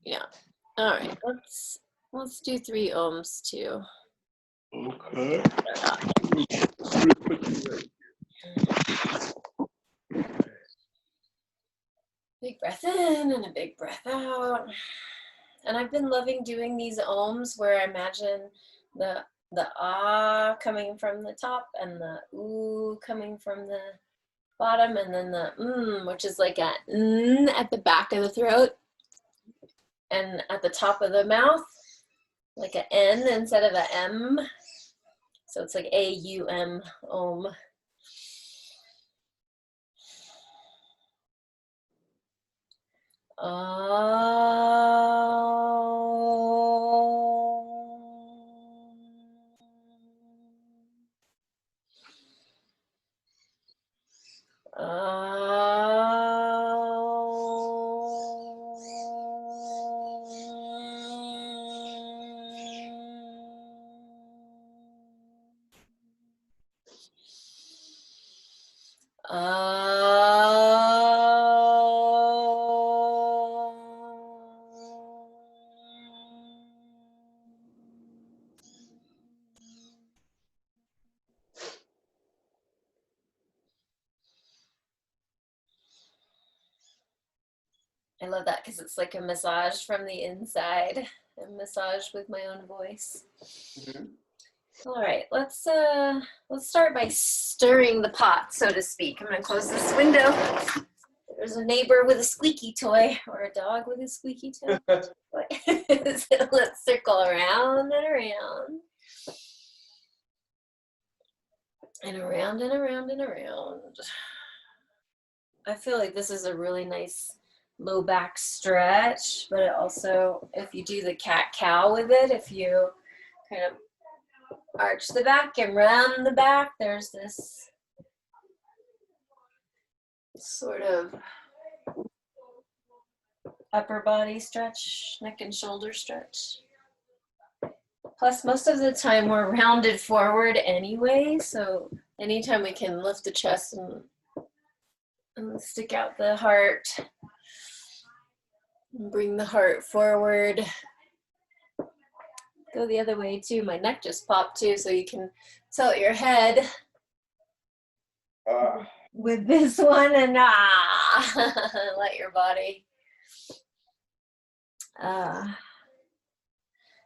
Yeah. All right. Let's do 3 ohms too. Okay. Big breath in and a big breath out. And I've been loving doing these ohms where I imagine the ah coming from the top and the ooh coming from the bottom, and then the which is like a at the back of the throat, and at the top of the mouth, like an N instead of a M. So it's like A-U-M, ohm. I love that because it's like a massage from the inside, a massage with my own voice. Mm-hmm. All right, let's start by stirring the pot, so to speak. I'm gonna close this window. There's a neighbor with a squeaky toy, or a dog with a squeaky toy. So let's circle around and around. And around and around and around. I feel like this is a really nice low back stretch, but it also, if you do the cat-cow with it, if you kind of arch the back and round the back, there's this sort of upper body stretch, neck and shoulder stretch. Plus, most of the time we're rounded forward anyway, so anytime we can lift the chest and stick out the heart, and bring the heart forward. Go the other way too. My neck just popped too, so you can tilt your head with this one and let your body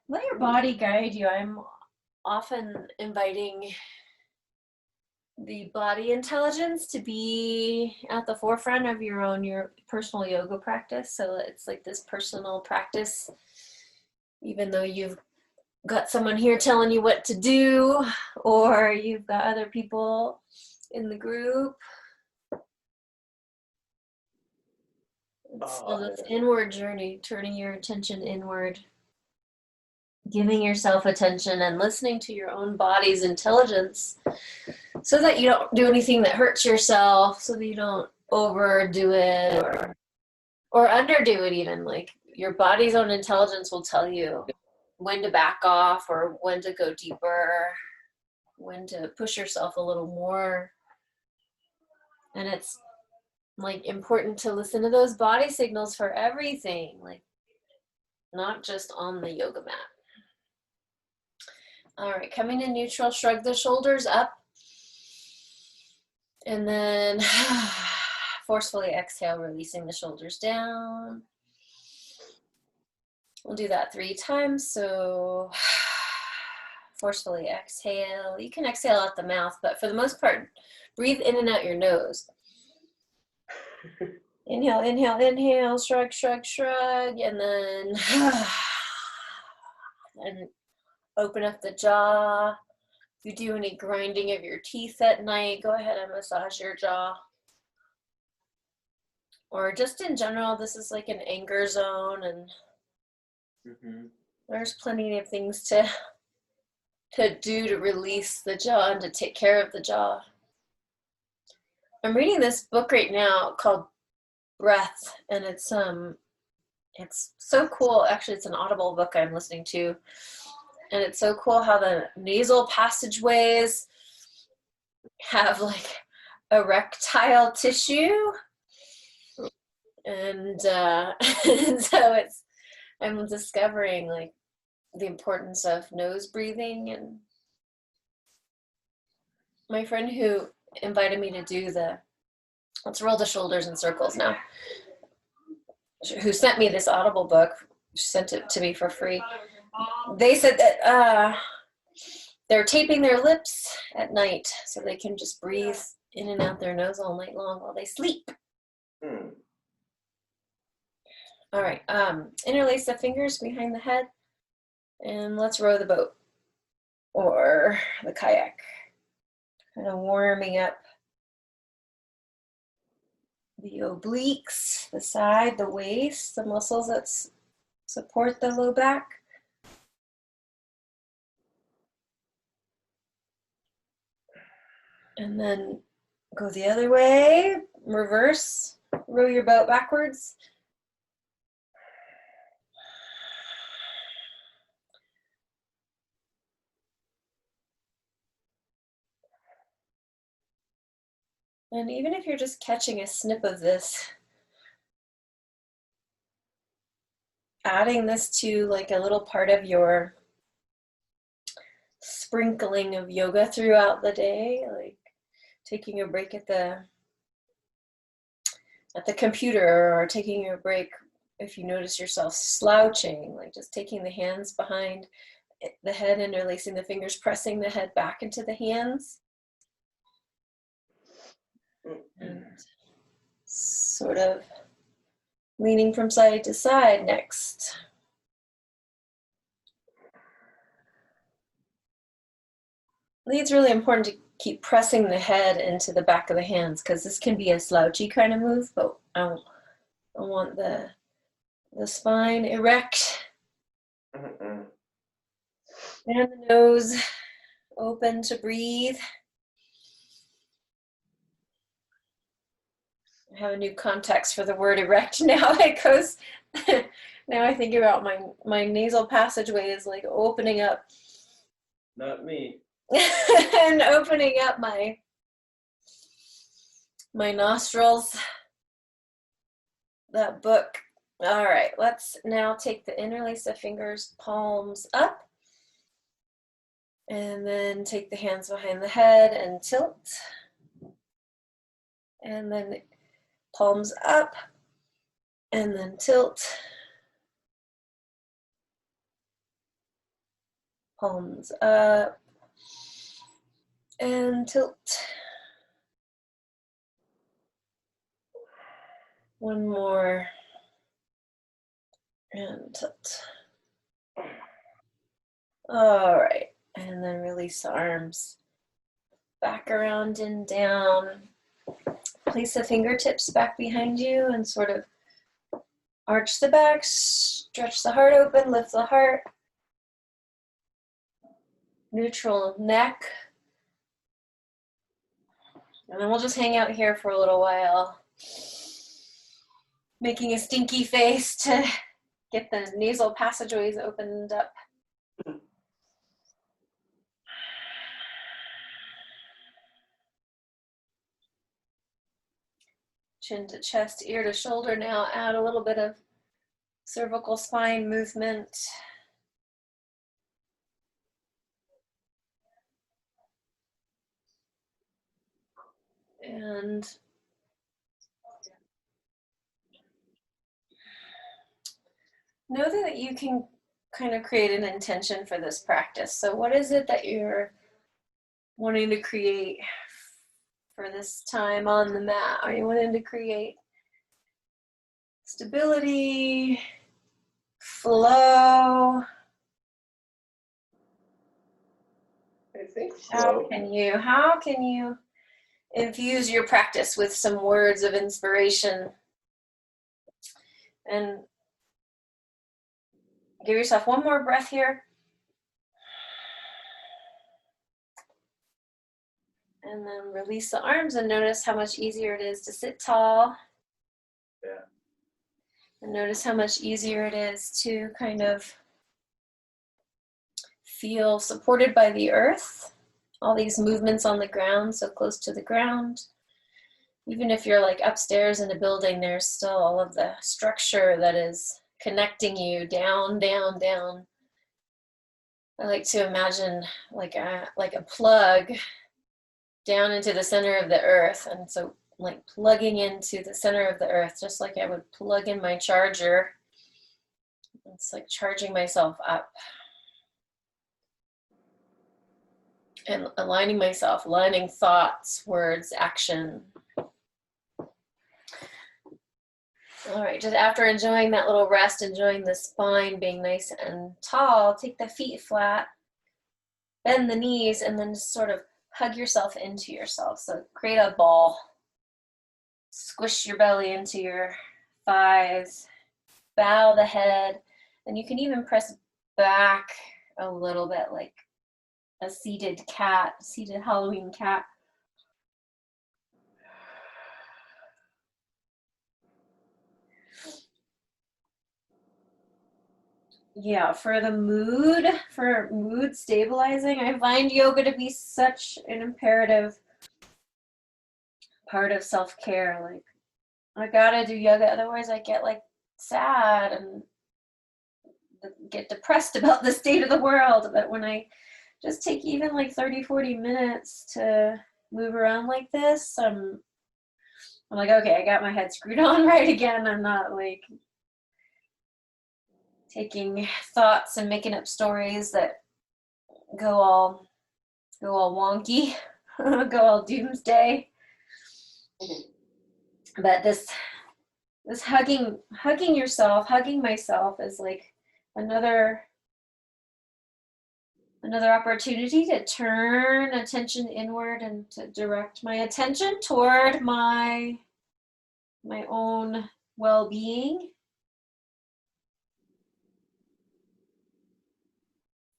let your body guide you. I'm often inviting the body intelligence to be at the forefront of your personal yoga practice. So it's like this personal practice, even though you've got someone here telling you what to do, or you've got other people in the group. So this inward journey, turning your attention inward, giving yourself attention and listening to your own body's intelligence so that you don't do anything that hurts yourself, so that you don't overdo it or underdo it even. Like your body's own intelligence will tell you when to back off or when to go deeper, when to push yourself a little more. And it's like important to listen to those body signals for everything, like not just on the yoga mat. All right, coming to neutral, shrug the shoulders up. And then forcefully exhale, releasing the shoulders down. We'll do that 3 times. So forcefully exhale. You can exhale out the mouth, but for the most part, breathe in and out your nose. Inhale, inhale, inhale, shrug, shrug, shrug, and then and open up the jaw. If you do any grinding of your teeth at night, go ahead and massage your jaw. Or just in general, this is like an anger zone, and there's plenty of things to do to release the jaw and to take care of the jaw. I'm reading this book right now called Breath, and it's so cool. Actually, it's an Audible book I'm listening to, and it's so cool how the nasal passageways have like erectile tissue, and so I'm discovering like the importance of nose breathing, and my friend who invited me to do let's roll the shoulders in circles now, who sent me this Audible book, sent it to me for free. They said that they're taping their lips at night so they can just breathe in and out their nose all night long while they sleep. All right, interlace the fingers behind the head, and let's row the boat or the kayak. Kind of warming up the obliques, the side, the waist, the muscles that support the low back. And then go the other way, reverse, row your boat backwards. And even if you're just catching a snip of this, adding this to like a little part of your sprinkling of yoga throughout the day, like taking a break at the computer, or taking a break if you notice yourself slouching, like just taking the hands behind the head, interlacing the fingers, pressing the head back into the hands, and sort of leaning from side to side next. I think it's really important to keep pressing the head into the back of the hands, because this can be a slouchy kind of move, but I want the spine erect. And the nose open to breathe. I have a new context for the word erect now. It goes, now I think about my nasal passageway is like opening up. Not me. And opening up my nostrils. That book. All right, let's now take the interlace of fingers, palms up, and then take the hands behind the head and tilt, and then palms up, and then tilt, palms up, and tilt. One more, and tilt. All right, and then release the arms back around and down. Place the fingertips back behind you and sort of arch the back, stretch the heart open, lift the heart. Neutral neck. And then we'll just hang out here for a little while, making a stinky face to get the nasal passageways opened up. Chin to chest, ear to shoulder now. Add a little bit of cervical spine movement. And know that you can kind of create an intention for this practice. So what is it that you're wanting to create for this time on the mat? Are you wanting to create stability, flow? I think so. How can you infuse your practice with some words of inspiration? And give yourself one more breath here. And then release the arms and notice how much easier it is to sit tall. Yeah. And notice how much easier it is to kind of feel supported by the earth. All these movements on the ground, so close to the ground. Even if you're like upstairs in a building, there's still all of the structure that is connecting you down, down, down. I like to imagine like a plug down into the center of the earth. And so like plugging into the center of the earth, just like I would plug in my charger. It's like charging myself up and aligning myself, aligning thoughts, words, action. All right, just after enjoying that little rest, enjoying the spine being nice and tall, take the feet flat, bend the knees, and then just sort of hug yourself into yourself. So create a ball. Squish your belly into your thighs, bow the head, and you can even press back a little bit like a seated cat, seated Halloween cat. Yeah, for mood stabilizing, I find yoga to be such an imperative part of self-care. Like, I gotta do yoga, otherwise I get like sad and get depressed about the state of the world. But when I just take even like 30-40 minutes to move around like this, I'm like, okay, I got my head screwed on right again. I'm not like taking thoughts and making up stories that go all wonky, go all doomsday. But this hugging yourself, hugging myself is like another opportunity to turn attention inward and to direct my attention toward my own well-being.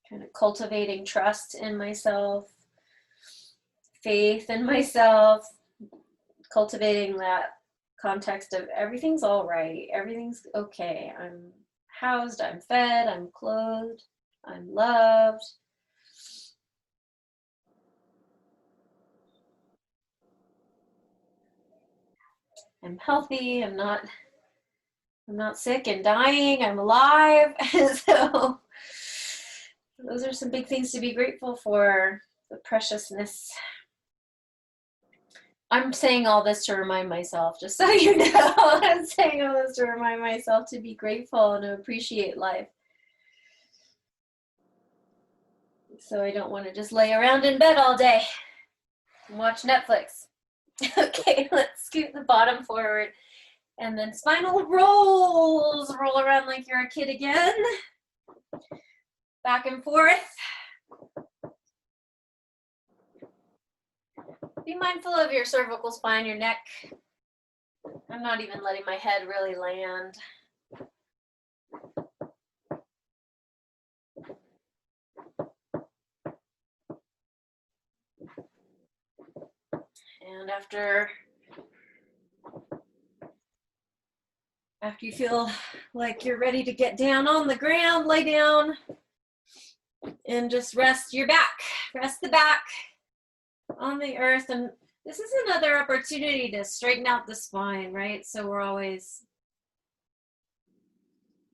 Kind of cultivating trust in myself, faith in myself, cultivating that context of everything's all right, everything's okay. I'm housed, I'm fed, I'm clothed, I'm loved. I'm healthy, I'm not sick and dying, I'm alive. So those are some big things to be grateful for, the preciousness. I'm saying all this to remind myself, just so you know, I'm saying all this to remind myself to be grateful and to appreciate life. So I don't want to just lay around in bed all day and watch Netflix. Okay, let's scoot the bottom forward. And then spinal rolls. Roll around like you're a kid again. Back and forth. Be mindful of your cervical spine, your neck. I'm not even letting my head really land. And after you feel like you're ready to get down on the ground, lay down and just rest your back. Rest the back on the earth. And this is another opportunity to straighten out the spine, right? So we're always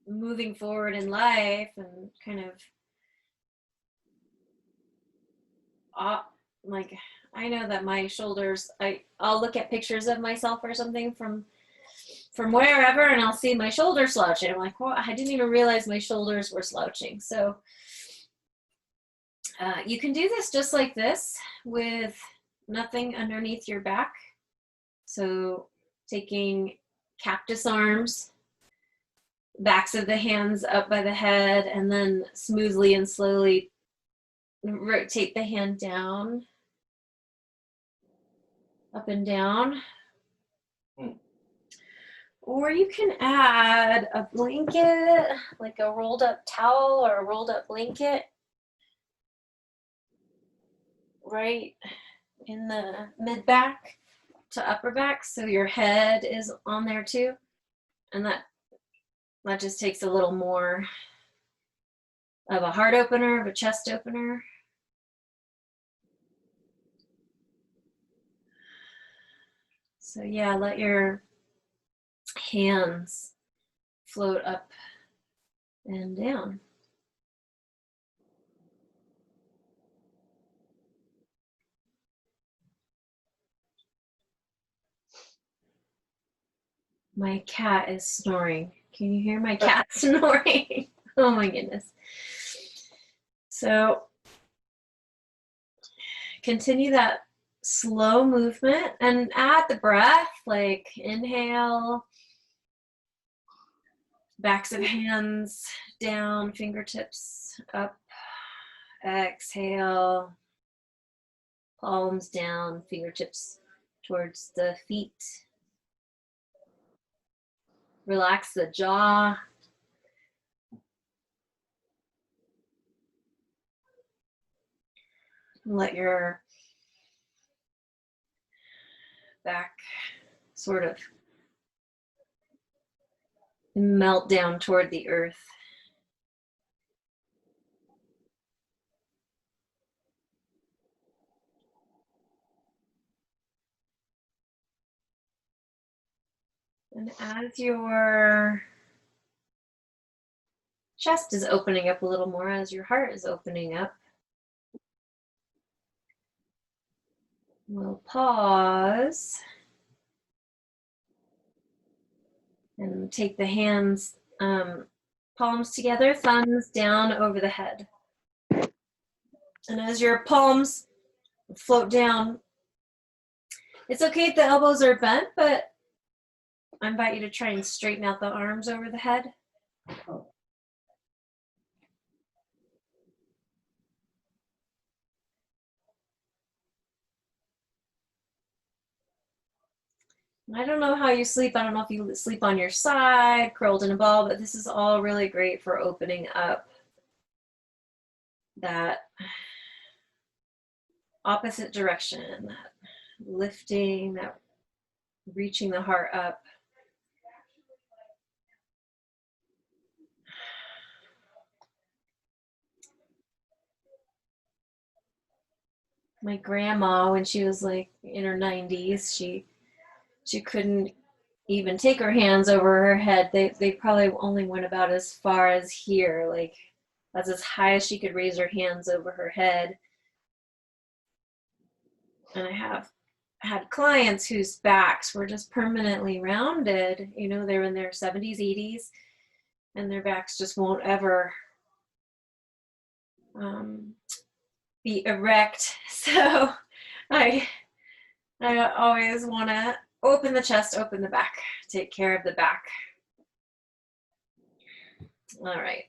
moving forward in life and kind of like, I know that my shoulders, I'll look at pictures of myself or something from wherever, and I'll see my shoulders slouching. I'm like, well, I didn't even realize my shoulders were slouching. So you can do this just like this with nothing underneath your back. So taking cactus arms, backs of the hands up by the head, and then smoothly and slowly rotate the hand down, up and down. Or you can add a blanket, like a rolled up towel or a rolled up blanket, right in the mid back to upper back, so your head is on there too. And that just takes a little more of a heart opener, of a chest opener. So yeah, let your hands float up and down. My cat is snoring. Can you hear my cat snoring? Oh my goodness. So continue that slow movement and add the breath, like inhale, backs of hands down, fingertips up, exhale, palms down, fingertips towards the feet. Relax the jaw. Let your back sort of melt down toward the earth. And as your chest is opening up a little more, as your heart is opening up, we'll pause and take the hands, palms together, thumbs down over the head. And as your palms float down, it's okay if the elbows are bent, but I invite you to try and straighten out the arms over the head. I don't know how you sleep. I don't know if you sleep on your side, curled in a ball, but this is all really great for opening up that opposite direction, that lifting, that reaching the heart up. My grandma, when she was like in her 90s, she couldn't even take her hands over her head. They probably only went about as far as here, like that's as high as she could raise her hands over her head. And I have had clients whose backs were just permanently rounded. You know, they're in their 70s, 80s, and their backs just won't ever be erect. So I always want to open the chest, open the back, take care of the back. All right.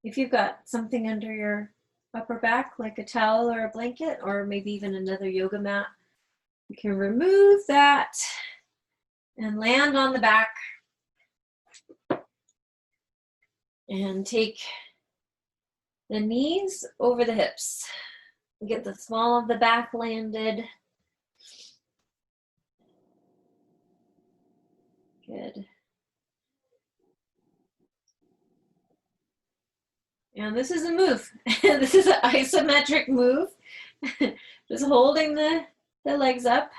If you've got something under your upper back, like a towel or a blanket, or maybe even another yoga mat, you can remove that and land on the back and take the knees over the hips. Get the small of the back landed. Good. And this is a move. This is an isometric move. Just holding the legs up.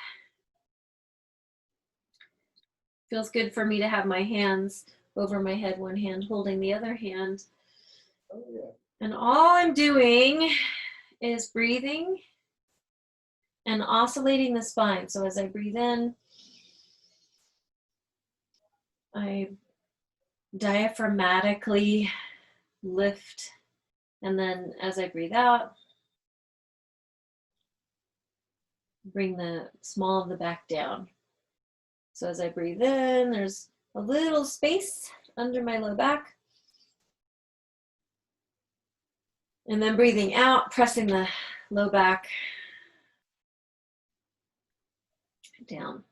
Feels good for me to have my hands over my head, one hand holding the other hand. Oh, yeah. And all I'm doing is breathing and oscillating the spine. So as I breathe in, I diaphragmatically lift, and then as I breathe out, bring the small of the back down. So as I breathe in, there's a little space under my low back. And then breathing out, pressing the low back down.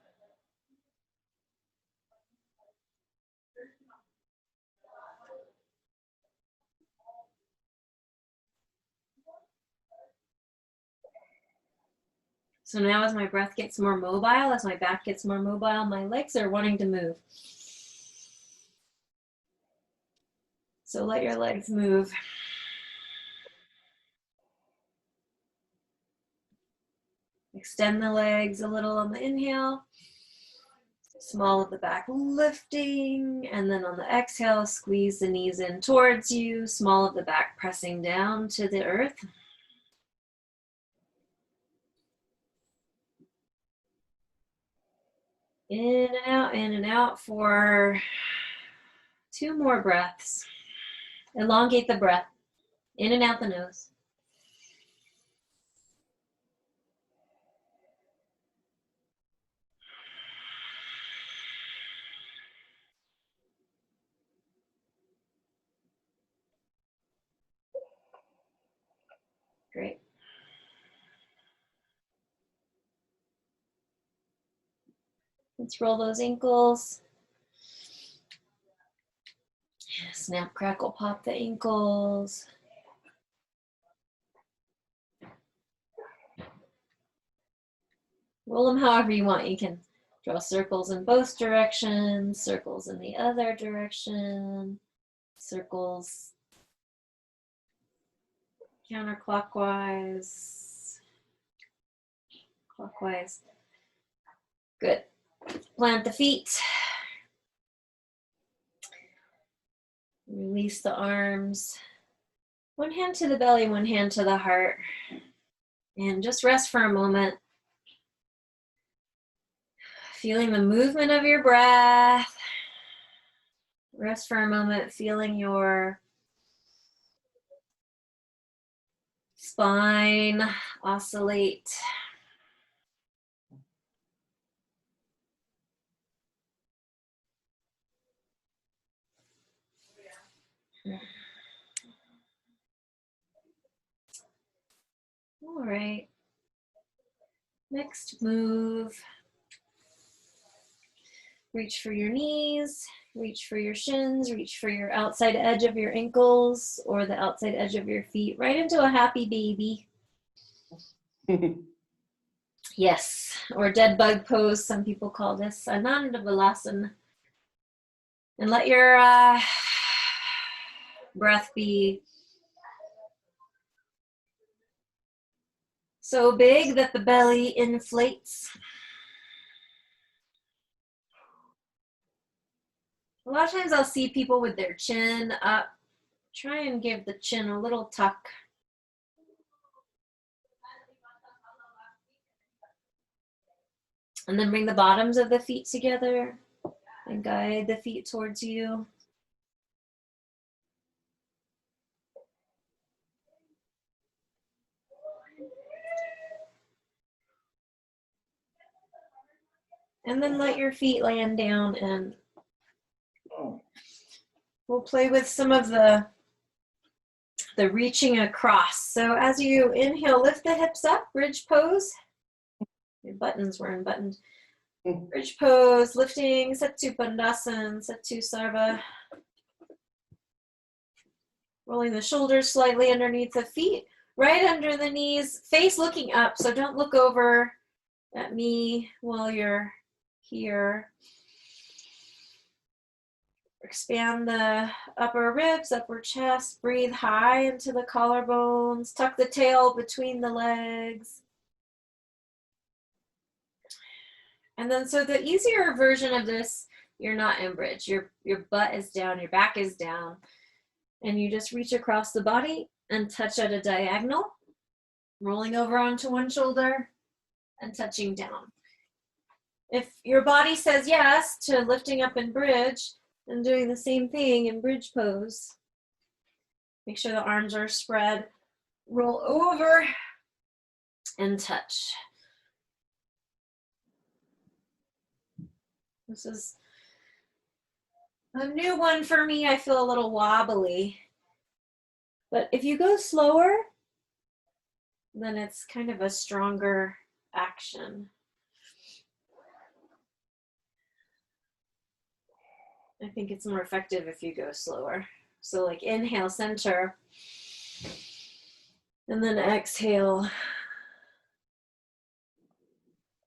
So now as my breath gets more mobile, as my back gets more mobile, my legs are wanting to move. So let your legs move. Extend the legs a little on the inhale. Small of the back lifting, and then on the exhale, squeeze the knees in towards you, small of the back pressing down to the earth. In and out for 2 more breaths. Elongate the breath, in and out the nose. Great. Let's roll those ankles. Snap, crackle, pop the ankles. Roll them however you want. You can draw circles in both directions, circles in the other direction, circles counterclockwise, clockwise. Good. Plant the feet. Release the arms. One hand to the belly, one hand to the heart. And just rest for a moment. Feeling the movement of your breath. Rest for a moment, feeling your spine oscillate. All right. Next move. Reach for your knees, reach for your shins, reach for your outside edge of your ankles or the outside edge of your feet, right into a happy baby. Yes, or dead bug pose, some people call this ananda balasana. And let your breath be so big that the belly inflates. A lot of times I'll see people with their chin up. Try and give the chin a little tuck. And then bring the bottoms of the feet together and guide the feet towards you. And then let your feet land down and we'll play with some of the reaching across. So as you inhale, lift the hips up, bridge pose. Your buttons were unbuttoned. Bridge pose, lifting, Sattu Bandhasan, Sattu Sarva. Rolling the shoulders slightly underneath the feet, right under the knees, face looking up. So don't look over at me while you're here. Expand the upper ribs, upper chest, breathe high into the collarbones, tuck the tail between the legs. And then so the easier version of this, you're not in bridge. Your butt is down, your back is down, and you just reach across the body and touch at a diagonal, rolling over onto one shoulder and touching down. If your body says yes to lifting up in bridge and doing the same thing in bridge pose, make sure the arms are spread, roll over and touch. This is a new one for me. I feel a little wobbly. But if you go slower, then it's kind of a stronger action. I think it's more effective if you go slower. So like inhale, center, and then exhale,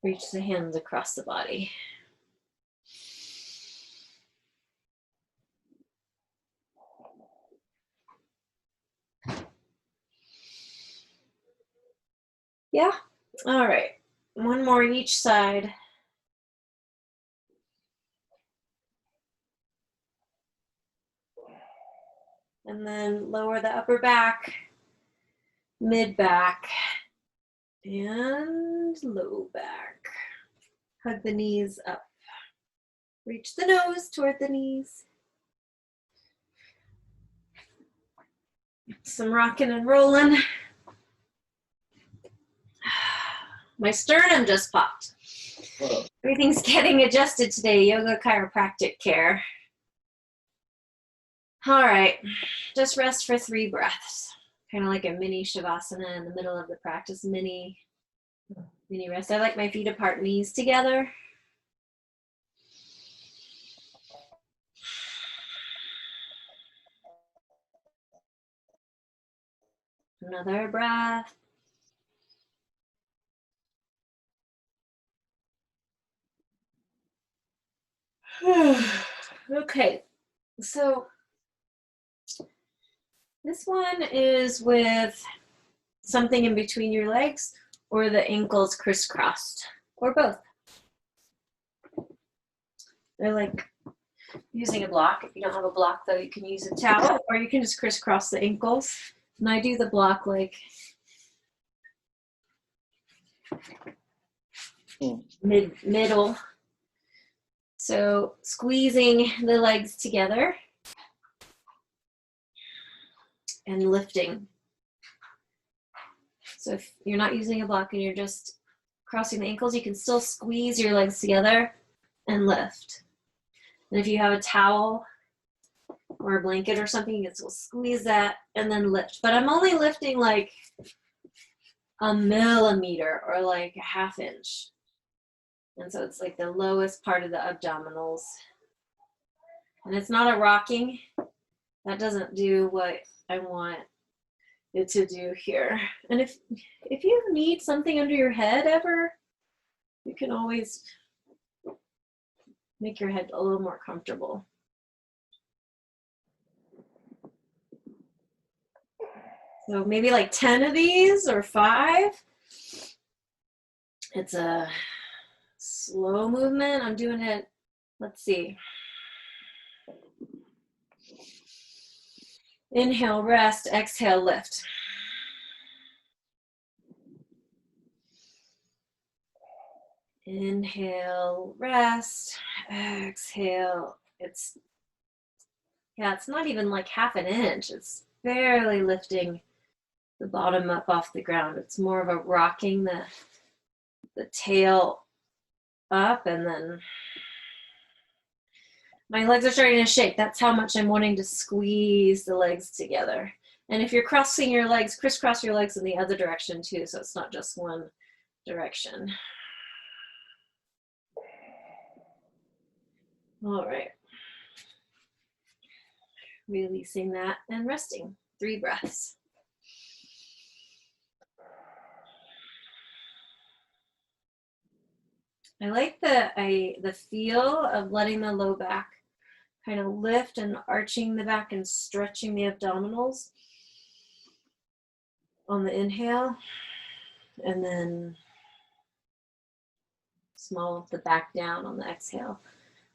reach the hands across the body. Yeah, all right. One more each side. And then lower the upper back, mid back, and low back. Hug the knees up. Reach the nose toward the knees. Some rocking and rolling. My sternum just popped. Whoa. Everything's getting adjusted today. Yoga chiropractic care. All right, just rest for 3 breaths. Kind of like a mini shavasana in the middle of the practice. Mini rest. I like my feet apart, knees together. Another breath. Okay, so this one is with something in between your legs or the ankles crisscrossed, or both. They're like using a block. If you don't have a block, though, you can use a towel, or you can just crisscross the ankles. And I do the block like middle. So squeezing the legs together and lifting. So if you're not using a block and you're just crossing the ankles, you can still squeeze your legs together and lift. And if you have a towel or a blanket or something, you can still squeeze that and then lift. But I'm only lifting like a millimeter or like a ½ inch. And so it's like the lowest part of the abdominals. And it's not a rocking. That doesn't do what I want it to do here. And if you need something under your head ever, you can always make your head a little more comfortable. So maybe like 10 of these or 5. It's a slow movement. I'm doing it, let's see. Inhale, rest, exhale, lift. Inhale, rest, exhale. It's not even like ½ an inch. It's barely lifting the bottom up off the ground. It's more of a rocking the tail up, and then my legs are starting to shake. That's how much I'm wanting to squeeze the legs together. And if you're crossing your legs, crisscross your legs in the other direction too, so it's not just one direction. All right. Releasing that and resting. 3 breaths. I like the feel of letting the low back kind of lift and arching the back and stretching the abdominals on the inhale, and then small the back down on the exhale.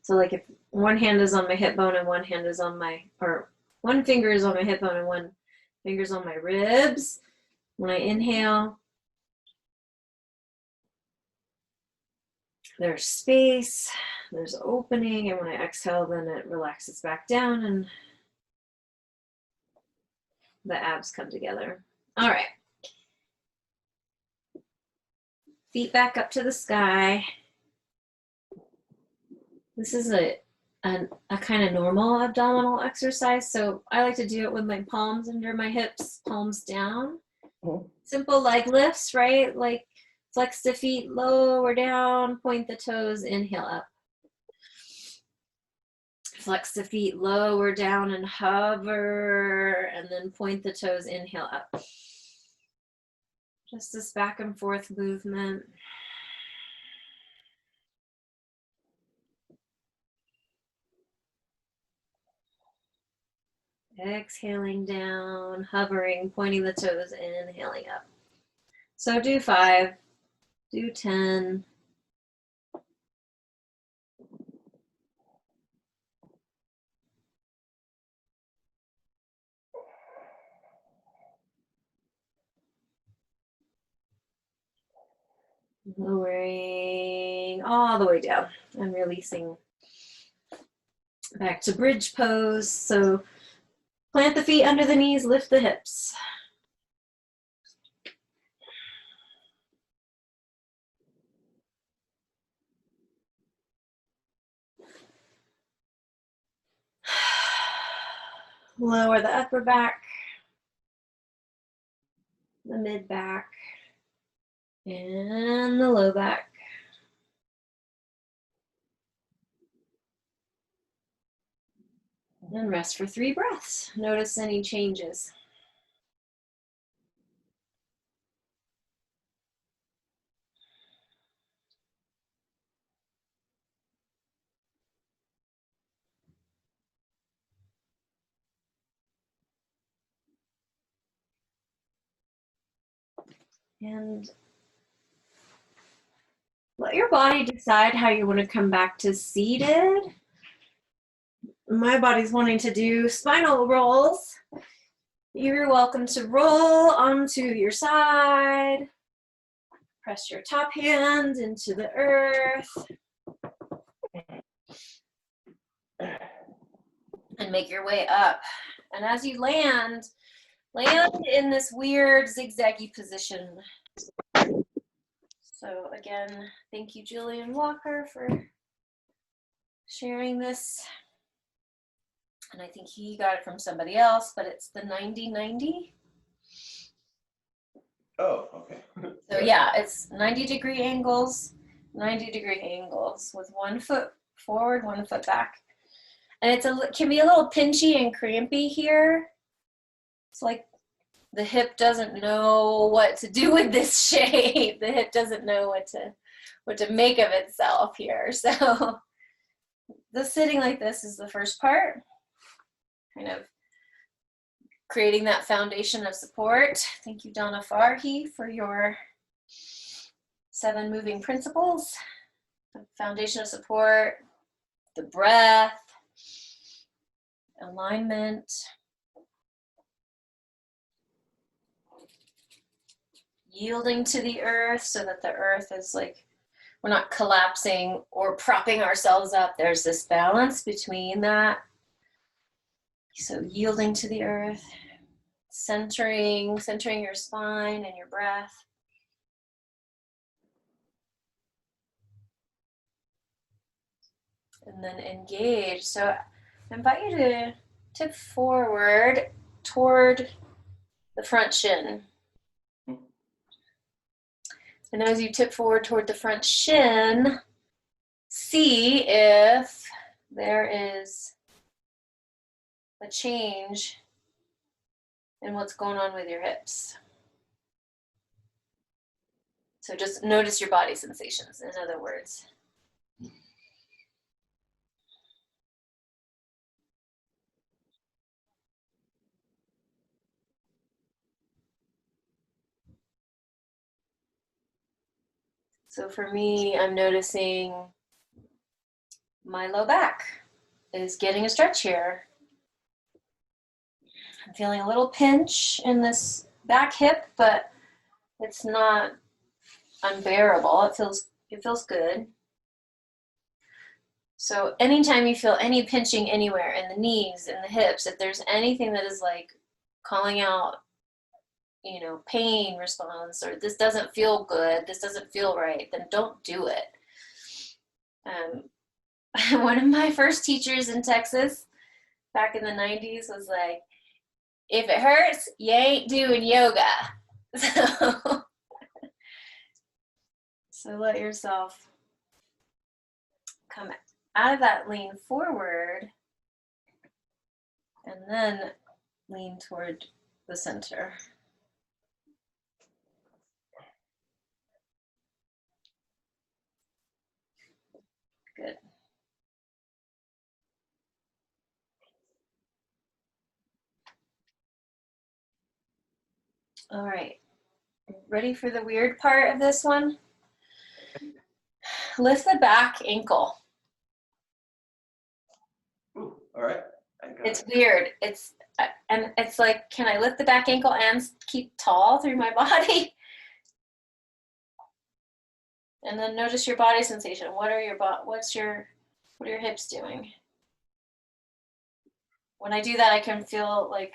So like if one hand is on my hip bone and one hand is on my, or one finger is on my hip bone and one finger is on my ribs, when I inhale, there's space, there's opening, and when I exhale, then it relaxes back down and the abs come together. All right. Feet back up to the sky. This is a kind of normal abdominal exercise, so I like to do it with my palms under my hips, palms down. Simple leg lifts, right? Like flex the feet, lower down, point the toes, inhale up. Flex the feet, lower down and hover, and then point the toes, inhale up. Just this back and forth movement. Exhaling down, hovering, pointing the toes, inhaling up. So do 5, do 10. Lowering all the way down and releasing back to bridge pose. So plant the feet under the knees, lift the hips. Lower the upper back, the mid back, and the low back. And rest for 3 breaths. Notice any changes. And let your body decide how you want to come back to seated. My body's wanting to do spinal rolls. You're welcome to roll onto your side. Press your top hand into the earth. And make your way up. And as you land in this weird zigzaggy position. So again, thank you, Julian Walker, for sharing this. And I think he got it from somebody else, but it's the 90-90. Oh, okay. So yeah, it's 90-degree angles, 90-degree angles with 1 foot forward, 1 foot back. And it can be a little pinchy and crampy here. It's like the hip doesn't know what to do with this shape. The hip doesn't know what to make of itself here. So the sitting like this is the first part, kind of creating that foundation of support. Thank you, Donna Farhi, for your 7 moving principles. The foundation of support, the breath, alignment, yielding to the earth so that the earth is like, we're not collapsing or propping ourselves up. There's this balance between that. So yielding to the earth, centering your spine and your breath. And then engage. So I invite you to tip forward toward the front shin. And as you tip forward toward the front shin, see if there is a change in what's going on with your hips. So just notice your body sensations, in other words. So for me, I'm noticing my low back is getting a stretch here. I'm feeling a little pinch in this back hip, but it's not unbearable. It feels good. So anytime you feel any pinching anywhere in the knees, in the hips, if there's anything that is like calling out, you know, pain response, or this doesn't feel good, this doesn't feel right, then don't do it. One of my first teachers in Texas back in the 90s was like, if it hurts, you ain't doing yoga. So let yourself come out of that lean forward and then lean toward the center. Good. All right. Ready for the weird part of this one? Lift the back ankle. Ooh, all right. It's weird. And it's like, can I lift the back ankle and keep tall through my body? And then notice your body sensation. What are your hips doing? When I do that, I can feel like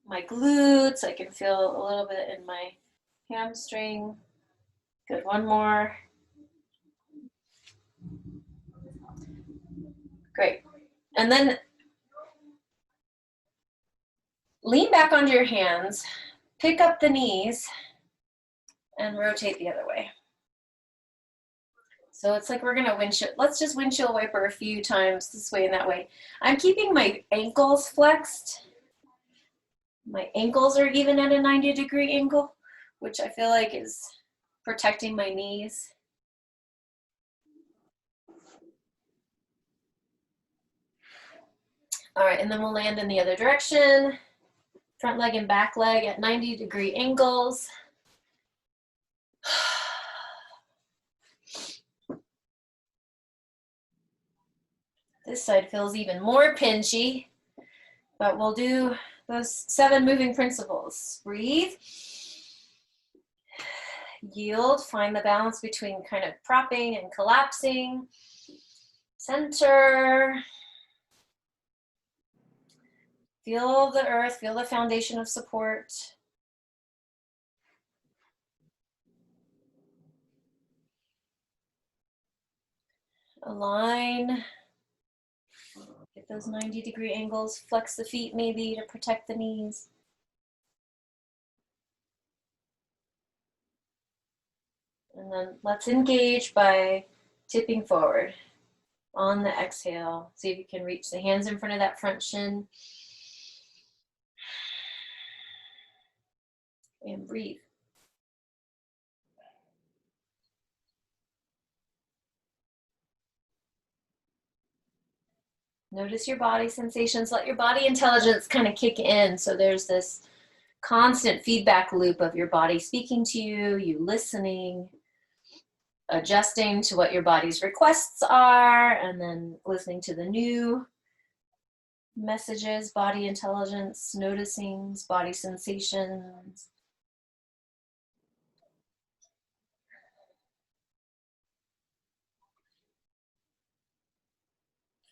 my glutes. I can feel a little bit in my hamstring. Good, one more. Great. And then lean back onto your hands, pick up the knees, and rotate the other way. So it's like we're gonna windshield, let's just windshield wiper a few times this way and that way. I'm keeping my ankles flexed. My ankles are even at a 90-degree angle, which I feel like is protecting my knees. All right, and then we'll land in the other direction. Front leg and back leg at 90-degree angles. This side feels even more pinchy, but we'll do those 7 moving principles. Breathe. Yield, find the balance between kind of propping and collapsing. Center. Feel the earth, feel the foundation of support. Align. Get those 90-degree angles. Flex the feet maybe to protect the knees. And then let's engage by tipping forward on the exhale. See if you can reach the hands in front of that front shin. And breathe. Notice your body sensations. Let your body intelligence kind of kick in. So there's this constant feedback loop of your body speaking to you, you listening, adjusting to what your body's requests are, and then listening to the new messages, body intelligence, noticing body sensations.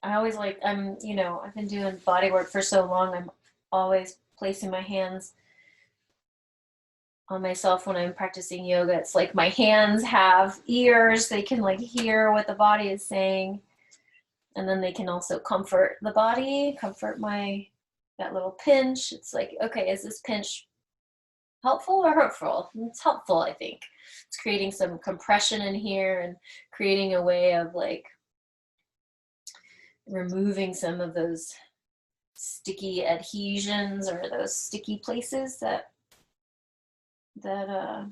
I always like, I've been doing body work for so long, I'm always placing my hands on myself when I'm practicing yoga. It's like my hands have ears, they can like hear what the body is saying. And then they can also comfort the body, comfort that little pinch. It's like, okay, is this pinch helpful or hurtful? It's helpful, I think. It's creating some compression in here and creating a way of like removing some of those sticky adhesions or those sticky places that are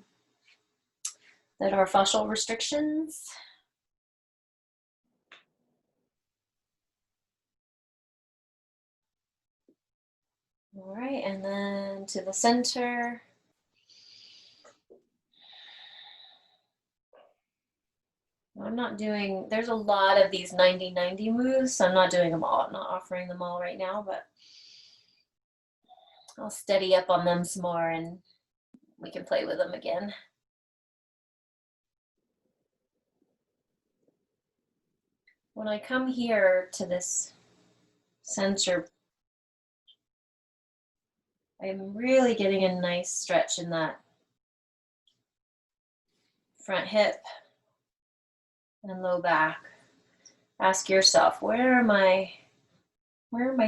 fascial restrictions. All right, and then to the center. I'm not doing, there's a lot of these 90-90 moves, so I'm not doing them all. I'm not offering them all right now, but I'll steady up on them some more and we can play with them again. When I come here to this center, I'm really getting a nice stretch in that front hip and low back. Ask yourself, where am I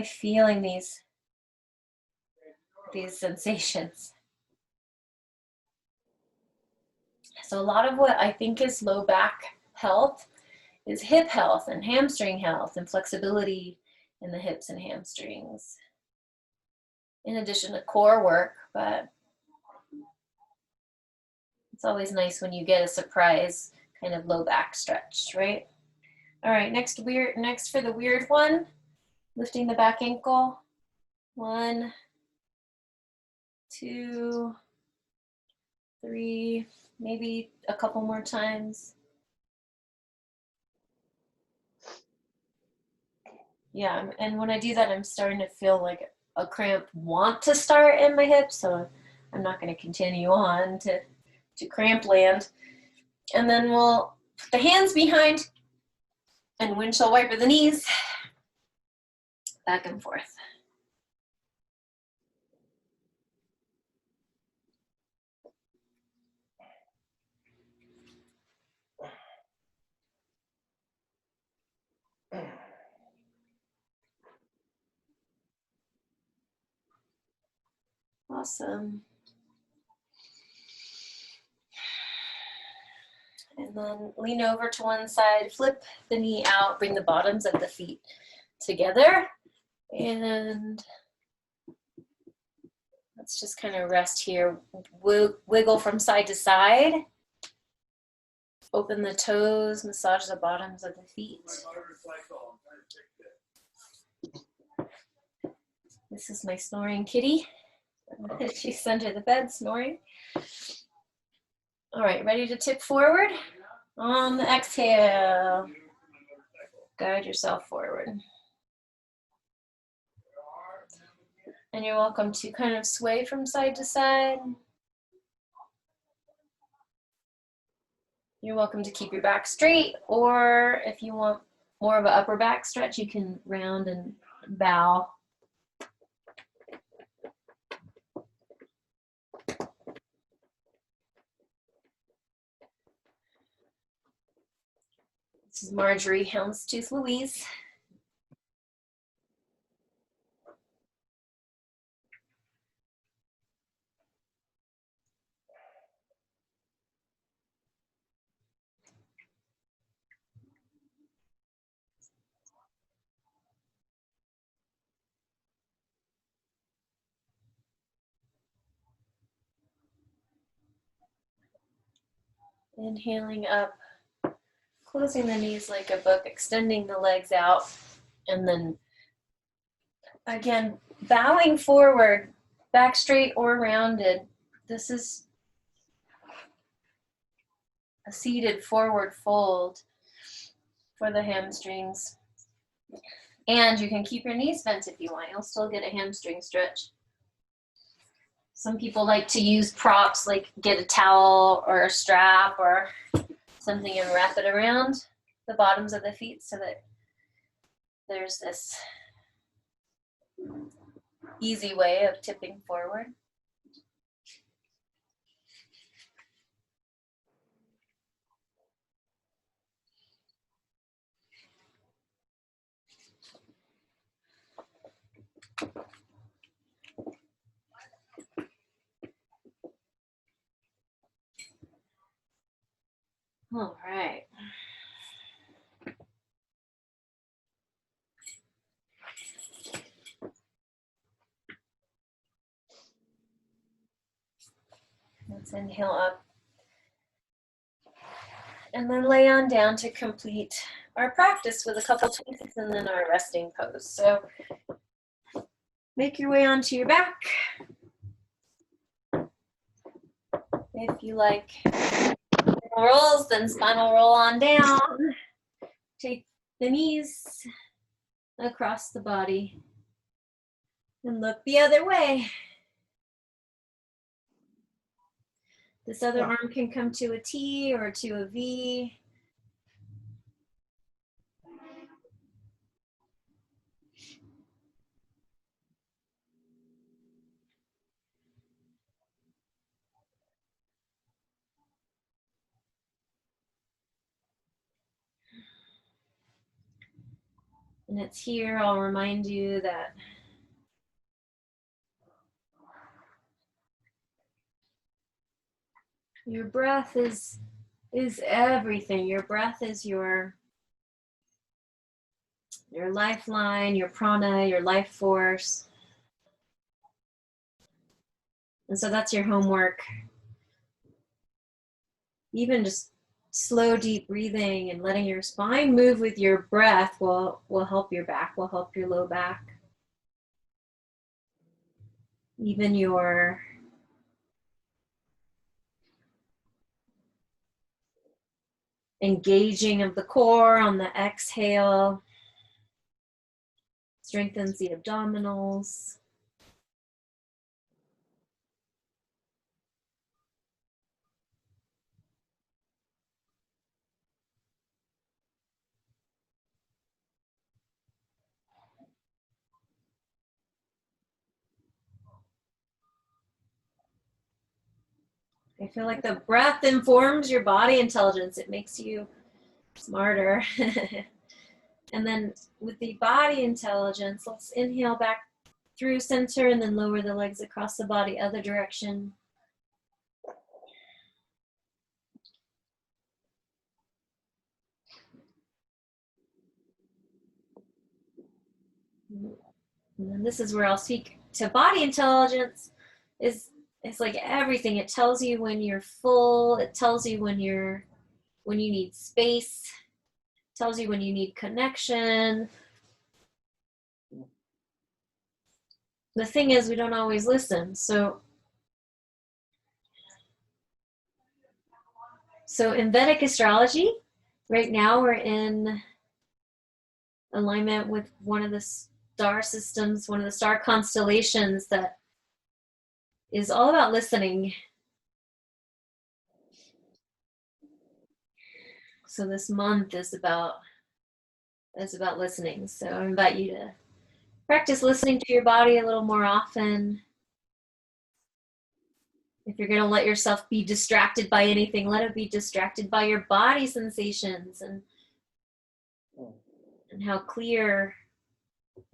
feeling these sensations? So a lot of what I think is low back health is hip health and hamstring health and flexibility in the hips and hamstrings, in addition to core work. But it's always nice when you get a surprise kind of low back stretch, right? All right, next for the weird one, lifting the back ankle. 1, 2, 3, maybe a couple more times. Yeah, and when I do that, I'm starting to feel like a cramp want to start in my hips, so I'm not going to continue on to cramp land. And then we'll put the hands behind and windshield wiper the knees back and forth. Awesome. And then lean over to one side, flip the knee out, bring the bottoms of the feet together. And let's just kind of rest here. Wiggle from side to side. Open the toes, massage the bottoms of the feet. This is my snoring kitty. She's under the bed snoring. All right, ready to tip forward? On the exhale, guide yourself forward. And you're welcome to kind of sway from side to side. You're welcome to keep your back straight, or if you want more of an upper back stretch, you can round and bow. This is Marjorie Houndstooth Louise. Inhaling up, closing the knees like a book, extending the legs out, and then again, bowing forward, back straight or rounded. This is a seated forward fold for the hamstrings. And you can keep your knees bent if you want. You'll still get a hamstring stretch. Some people like to use props, like get a towel or a strap or something and wrap it around the bottoms of the feet so that there's this easy way of tipping forward. All right. Let's inhale up. And then lay on down to complete our practice with a couple twists and then our resting pose. So make your way onto your back. If you like rolls, then spinal roll on down. Take the knees across the body and look the other way. This other arm can come to a T or to a V. And it's here, I'll remind you that your breath is everything. Your breath is your lifeline, your prana, your life force. And so that's your homework. Even just slow, deep breathing and letting your spine move with your breath will help your back, will help your low back. Even your engaging of the core on the exhale strengthens the abdominals. I feel like the breath informs your body intelligence. It makes you smarter. And then with the body intelligence, let's inhale back through center and then lower the legs across the body, other direction. And then this is where I'll speak to body intelligence. It's like everything. It tells you when you're full. It tells you when you need space. It tells you when you need connection. The thing is, we don't always listen. So in Vedic astrology, right now we're in alignment with one of the star systems, one of the star constellations that is all about listening. So this month is about listening. So I invite you to practice listening to your body a little more often. If you're going to let yourself be distracted by anything, let it be distracted by your body sensations and how clear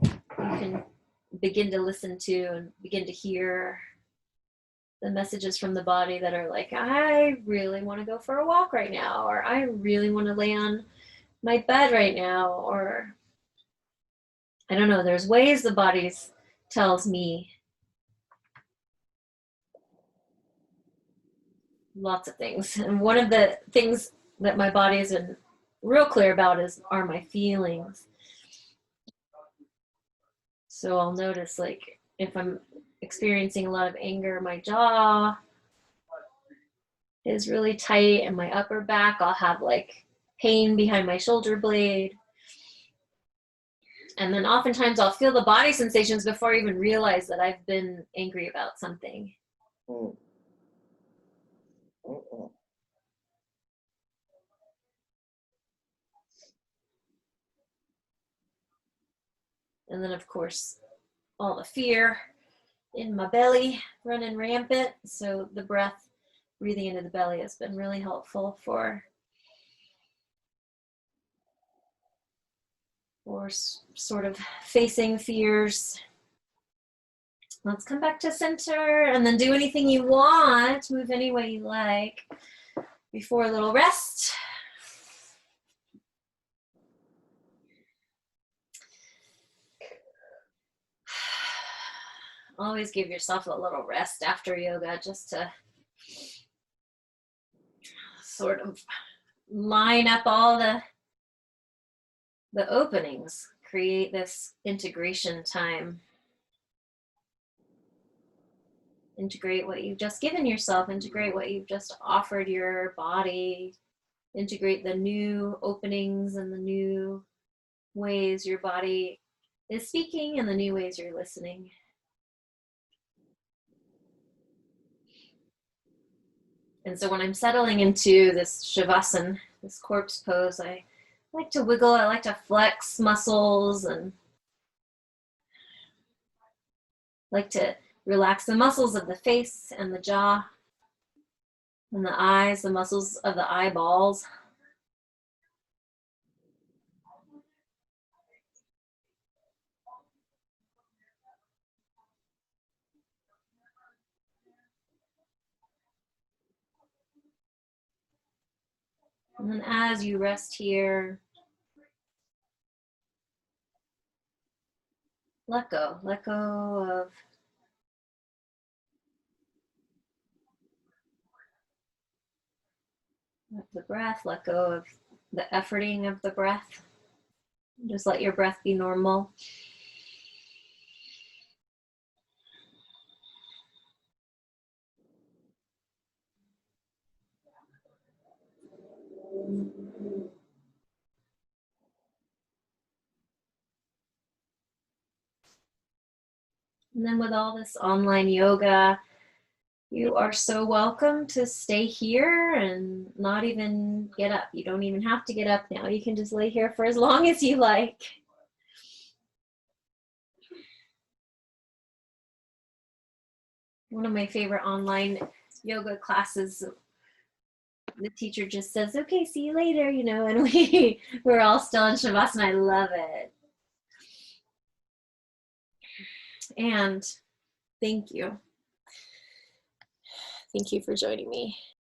you can begin to listen to and begin to hear the messages from the body that are like, I really want to go for a walk right now, or I really want to lay on my bed right now, or I don't know, there's ways the body tells me lots of things. And one of the things that my body has been real clear about are my feelings. So I'll notice, like, if I'm experiencing a lot of anger, my jaw is really tight, and my upper back, I'll have like pain behind my shoulder blade. And then oftentimes I'll feel the body sensations before I even realize that I've been angry about something. And then, of course, all the fear in my belly running rampant. So the breath, breathing into the belly, has been really helpful for sort of facing fears. Let's come back to center and then do anything you want. Move any way you like before a little rest. Always give yourself a little rest after yoga, just to sort of line up all the openings, create this integration time. Integrate what you've just given yourself, integrate what you've just offered your body, integrate the new openings and the new ways your body is speaking and the new ways you're listening. And so when I'm settling into this shavasana, this corpse pose, I like to wiggle, I like to flex muscles, and like to relax the muscles of the face and the jaw and the eyes, the muscles of the eyeballs. And then as you rest here, let go of the breath, let go of the efforting of the breath. Just let your breath be normal. And then with all this online yoga, you are so welcome to stay here and not even get up. You don't even have to get up now. You can just lay here for as long as you like. One of my favorite online yoga classes, the teacher just says, okay, see you later, and we're all still in Shavasana. I love it. And thank you. Thank you for joining me.